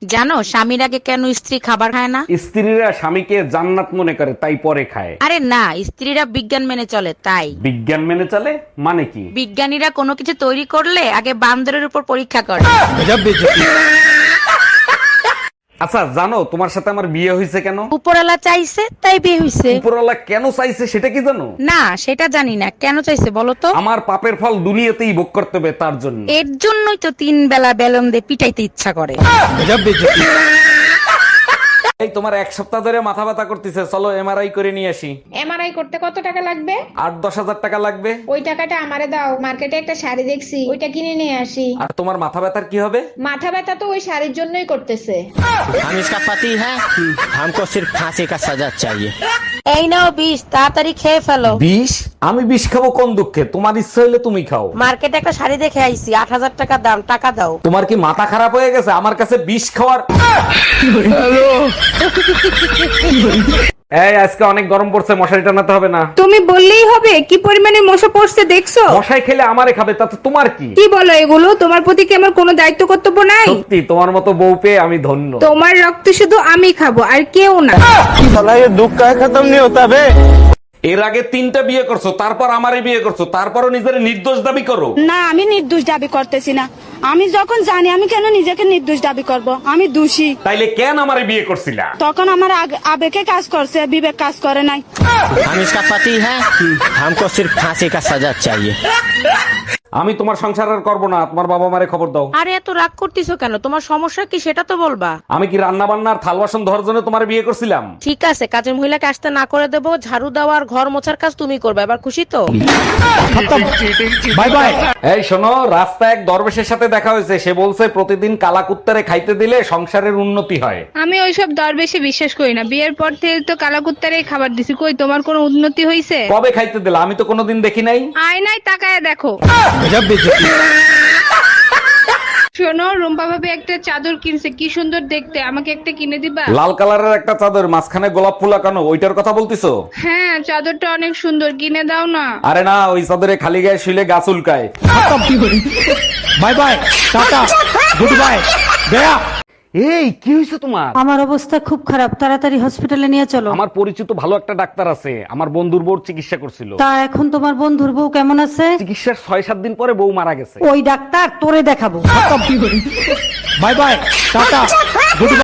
জানো স্বামীর আগে কেন স্ত্রী খাবার খায় না? স্ত্রীরা স্বামীকে জান্নাত মনে করে তাই পরে খায়। আরে না, স্ত্রীরা বিজ্ঞান মেনে চলে তাই। বিজ্ঞান মেনে চলে মানে কি? বিজ্ঞানীরা কোনো কিছু তৈরি করলে আগে বান্দরের উপর পরীক্ষা করে। আচ্ছা জানো তোমার সাথে আমার বিয়ে হয়েছে কেন? উপরওয়ালা চাইছে তাই বিয়ে হইছে। উপরওয়ালা কেন চাইছে সেটা কি জানো? না সেটা জানি না, কেন চাইছে বলো তো? আমার পাপের ফল দুনিয়াতেই ভোগ করতে হবে তার জন্য। এর জন্যই তো 3 বেলা বেলন দিয়ে পিটাইতে ইচ্ছা করে। এই তোমার এক সপ্তাহ ধরে মাথা ব্যথা করতেছে, চলো এমআরআই করে নিয়ে আসি। এমআরআই করতে কত টাকা লাগবে? 8-10 হাজার টাকা লাগবে। ওই টাকাটা আমারে দাও, মার্কেটে একটা শাড়ি দেখছি, ওইটা কিনে নিয়ে আসি। আর তোমার মাথা ব্যথার কি হবে? মাথা ব্যথা তো ওই শাড়ির জন্যই করতেছে। हम इसका पति है, हमको सिर्फ फांसी का सजा चाहिए। এই নাও বিষ, তাড়াতাড়ি খেয়ে ফেলো। বিষ? আমি বিষ খাবো কোন দুঃখে? তোমার ইচ্ছা হইলে তুমি খাও। মার্কেটে একটা শাড়ি দেখে আইছি, 8,000 টাকা দাম, টাকা দাও। তোমার কি মাথা খারাপ হয়ে গেছে আমার কাছে বিষ খাওয়ার? এই আজকে অনেক গরম পড়ছে, মশারি টানাতে হবে না? তুমি বললেই হবে, কি পরিমাণে মশা পড়ছে দেখছো? মশাই খেলে আমারে খাবে, তাতে তোমার কি? কি বলো এগুলো? তোমার প্রতি কি আমার কোনো দায়িত্ব কর্তব্য নাই? সত্যি তোমার মতো বউ পেয়ে আমি ধন্য। তোমার রক্ত শুধু আমি খাবো আর কেউ না। এর আগে 3টা বিয়ে করছো, তারপর আমারে বিয়ে করছো, তারপরও নিজের নির্দোষ দাবি করো। না, আমি নির্দোষ দাবি করতেছি না। আমি যখন জানি, আমি কেন নিজেকে নির্দোষ দাবি করব? আমি দোষী। তাইলে কেন আমারে বিয়ে করছিলা? তখন আমার আবেগে কাজ করছে, বিবেক কাজ করে নাই। हम इसका पति है, हमको सिर्फ फांसी का सजा चाहिए। আমি তোমার সংসার আর করবো না, তোমার বাবা মারে খবর দাও। আরে এত রাগ করতেছো কেন? তোমার সমস্যা কি সেটা তো বলবা। আমি কি রান্না বান্না আর থাল বাসন ধরার জন্য তোমার বিয়ে করছিলাম? ঠিক আছে, কাজের মহিলাকে আসতে না করে দেবো, ঝাড়ু দেওয়া আর ঘর মোছার কাজ তুমি করবে। এবার খুশি তো? Bye bye. এই শোনো, রাস্তায় এক দরবেশের সাথে দেখা হয়েছে, সে বলছে প্রতিদিন কালাকুত্তারে খাইতে দিলে সংসারের উন্নতি হয়। আমি ওইসব দরবেশে বিশ্বাস করি না। বিয়ের পর থেকে তো কালাকুত্তারেই খাবার দিছি, কই তোমার কোনো উন্নতি হইছে? কবে খাইতে দিলা? আমি তো কোনোদিন দেখি নাই। আয়নায় তাকায় দেখো। শোনো, রুম্পা ভাবি একটা চাদর কিনছে, কি সুন্দর দেখতে, আমাকে একটা কিনে দিবা? লাল কালারের একটা চাদর, মাঝখানে গোলাপ ফুল আঁকানো, ওইটার কথা বলতিছো? হ্যাঁ, চাদরটা অনেক সুন্দর, কিনে দাও না। আরে না, ওই চাদরে খালি গায়ে শুলে গাছ উল্কায়। Bye bye, tata, good bye, गया। এই কি হয়েছে তোমার? আমার অবস্থা খুব খারাপ, তাড়াতাড়ি হসপিটালে নিয়ে চলো। আমার পরিচিত ভালো একটা ডাক্তার আছে, আমার বন্ধুর বউর চিকিৎসা করছিল। তা এখন তোমার বন্ধুর বউ কেমন আছে? চিকিৎসার 6-7 দিন পরে বউ মারা গেছে। ওই ডাক্তার তোরে দেখাবো। Bye bye, tata, good